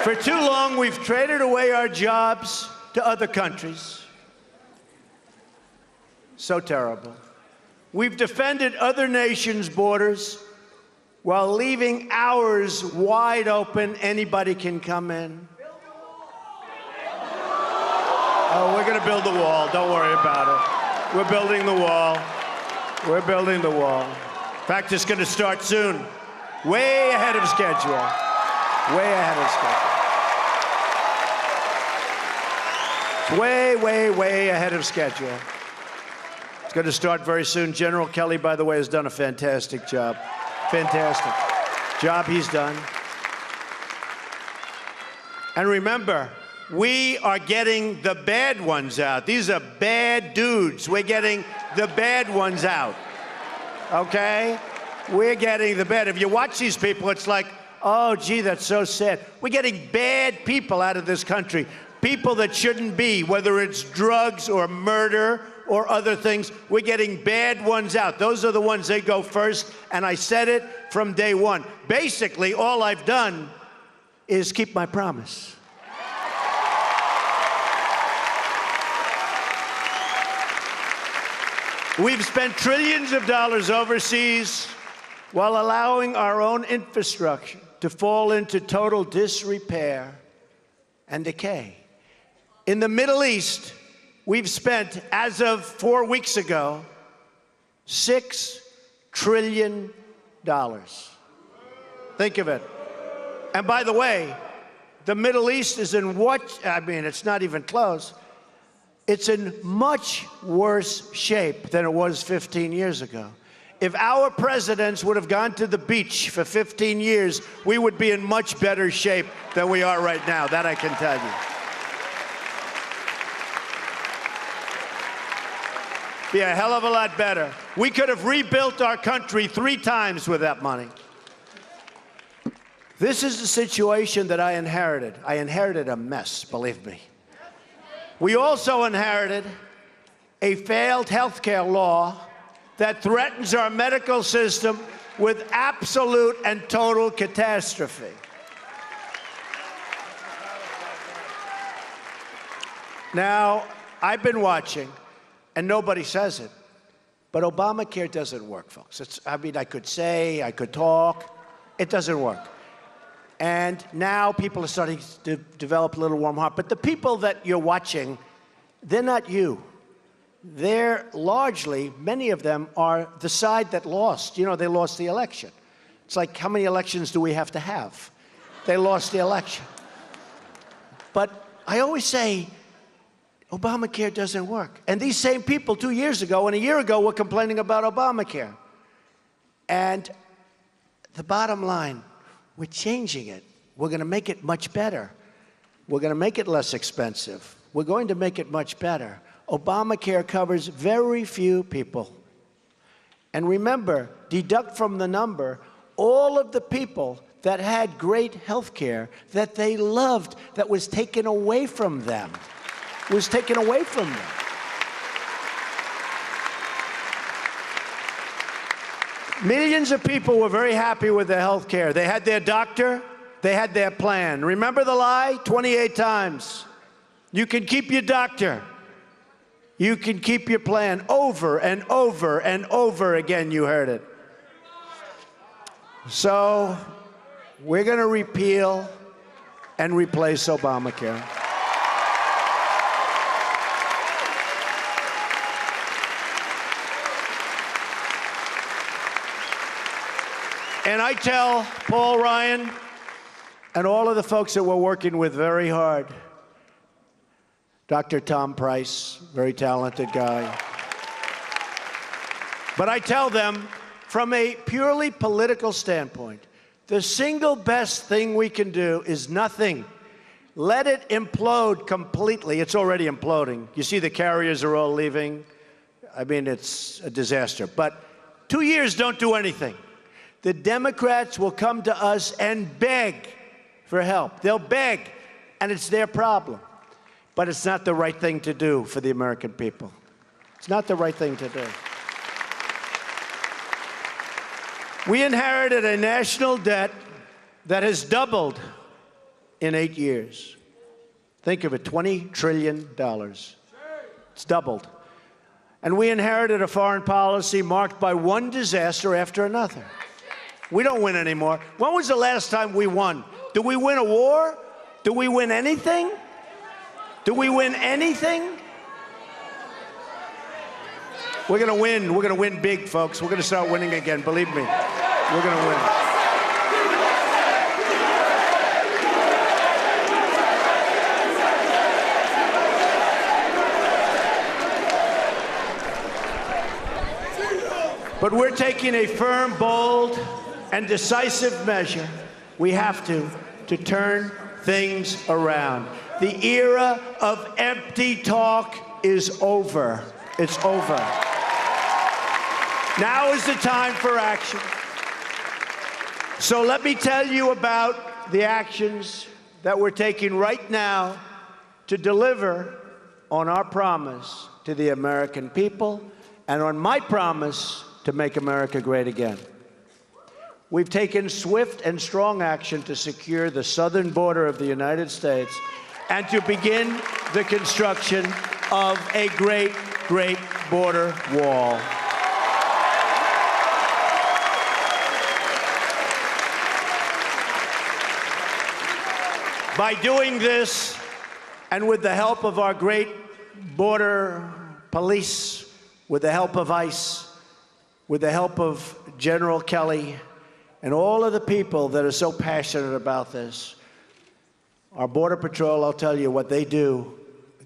For too long, we've traded away our jobs to other countries. So terrible. We've defended other nations' borders while leaving ours wide open. Anybody can come in. Oh, we're going to build the wall. Don't worry about it. We're building the wall. We're building the wall. In fact, it's going to start soon. Way ahead of schedule. Way ahead of schedule. It's way, way, way ahead of schedule. It's going to start very soon. General Kelly, by the way, has done a fantastic job. Fantastic job he's done. And remember, we are getting the bad ones out. These are bad dudes. We're getting the bad ones out. Okay? We're getting the bad. If you watch these people, it's like, oh, gee, that's so sad. We're getting bad people out of this country. People that shouldn't be, whether it's drugs or murder or other things. We're getting bad ones out. Those are the ones they go first. And I said it from day one. Basically, all I've done is keep my promise. We've spent trillions of dollars overseas while allowing our own infrastructure to fall into total disrepair and decay. In the Middle East, we've spent, as of 4 weeks ago, $6 trillion. Think of it. And by the way, the Middle East is in what? I mean, it's not even close. It's in much worse shape than it was 15 years ago. If our presidents would have gone to the beach for 15 years, we would be in much better shape than we are right now. That I can tell you. Be a hell of a lot better. We could have rebuilt our country 3 times with that money. This is the situation that I inherited. I inherited a mess, believe me. We also inherited a failed health care law that threatens our medical system with absolute and total catastrophe. Now, I've been watching, and nobody says it, but Obamacare doesn't work, folks. I mean, I could say, I could talk. It doesn't work. And now people are starting to develop a little warm heart. But the people that you're watching, they're not you. They're largely, many of them are the side that lost. You know, they lost the election. It's like, how many elections do we have to have? They lost the election. But I always say, Obamacare doesn't work. And these same people 2 years ago and a year ago were complaining about Obamacare. And the bottom line, we're changing it. We're going to make it much better. We're going to make it less expensive. We're going to make it much better. Obamacare covers very few people. And remember, deduct from the number all of the people that had great health care that they loved that was taken away from them. Was taken away from them. Millions of people were very happy with their health care. They had their doctor, they had their plan. Remember the lie? 28 times. You can keep your doctor. You can keep your plan. Over and over and over again, you heard it. So, we're going to repeal and replace Obamacare. And I tell Paul Ryan and all of the folks that we're working with very hard, Dr. Tom Price, very talented guy. But I tell them, from a purely political standpoint, the single best thing we can do is nothing. Let it implode completely. It's already imploding. You see the carriers are all leaving. I mean, it's a disaster. But 2 years don't do anything. The Democrats will come to us and beg for help. They'll beg, and it's their problem. But it's not the right thing to do for the American people. It's not the right thing to do. We inherited a national debt that has doubled in 8 years. Think of it, $20 trillion. It's doubled. And we inherited a foreign policy marked by one disaster after another. We don't win anymore. When was the last time we won? Do we win a war? Do we win anything? Do we win anything? We're going to win. We're going to win big, folks. We're going to start winning again. Believe me. We're going to win. But we're taking a firm, bold, and decisive measure. We have to turn things around. The era of empty talk is over. It's over. Now is the time for action. So let me tell you about the actions that we're taking right now to deliver on our promise to the American people and on my promise to make America great again. We've taken swift and strong action to secure the southern border of the United States and to begin the construction of a great border wall. By doing this, and with the help of our great border police, with the help of ICE, with the help of General Kelly, and all of the people that are so passionate about this, our Border Patrol, I'll tell you what they do.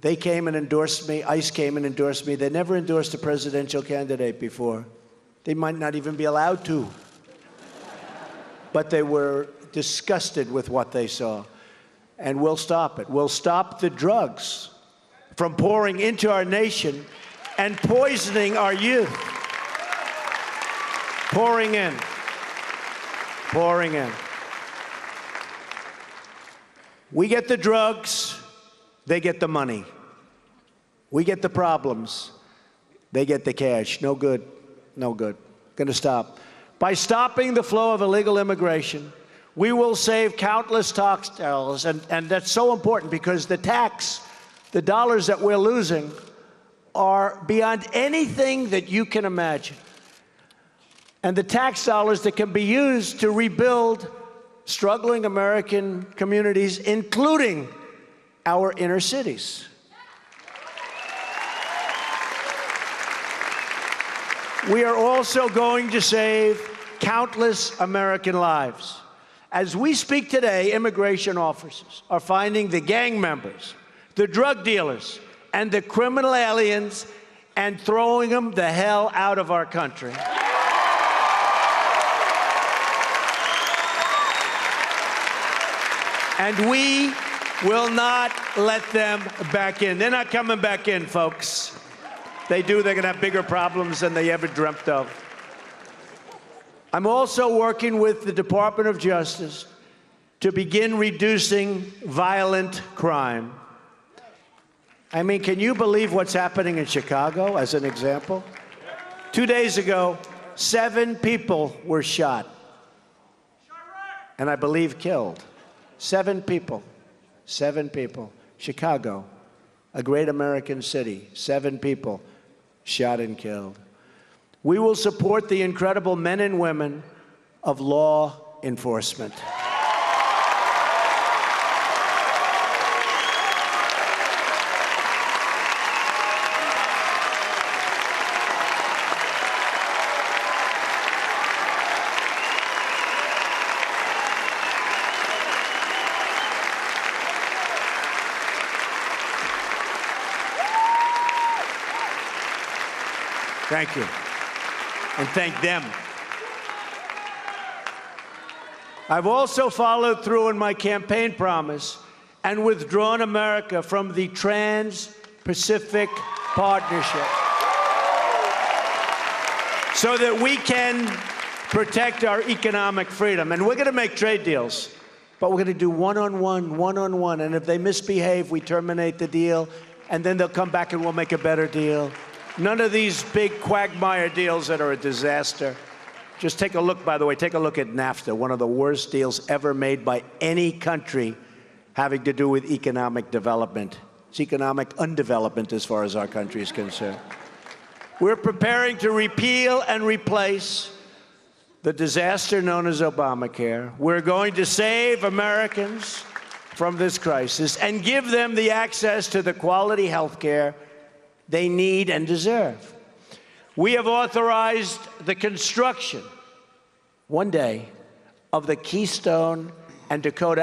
They came and endorsed me. ICE came and endorsed me. They never endorsed a presidential candidate before. They might not even be allowed to. But they were disgusted with what they saw. And we'll stop it. We'll stop the drugs from pouring into our nation and poisoning our youth. Pouring in. Pouring in. We get the drugs, they get the money. We get the problems, they get the cash. No good, no good. Going to stop. By stopping the flow of illegal immigration, we will save countless tax dollars, and that's so important because the dollars that we're losing are beyond anything that you can imagine. And the tax dollars that can be used to rebuild struggling American communities, including our inner cities. We are also going to save countless American lives. As we speak today, immigration officers are finding the gang members, the drug dealers, and the criminal aliens and throwing them the hell out of our country. And we will not let them back in. They're not coming back in, folks. They do, they're going to have bigger problems than they ever dreamt of. I'm also working with the Department of Justice to begin reducing violent crime. I mean, can you believe what's happening in Chicago, as an example? 2 days ago, 7 people were shot, and I believe killed. 7 people. 7 people. Chicago, a great American city, 7 people shot and killed. We will support the incredible men and women of law enforcement. Thank you. And thank them. I've also followed through on my campaign promise and withdrawn America from the Trans-Pacific Partnership so that we can protect our economic freedom. And we're going to make trade deals, but we're going to do one-on-one, and if they misbehave, we terminate the deal, and then they'll come back and we'll make a better deal. None of these big quagmire deals that are a disaster. Just take a look, by the way, take a look at NAFTA, one of the worst deals ever made by any country having to do with economic development. It's economic undevelopment as far as our country is concerned. We're preparing to repeal and replace the disaster known as Obamacare. We're going to save Americans from this crisis and give them the access to the quality health care they need and deserve. We have authorized the construction, one day, of the Keystone and Dakota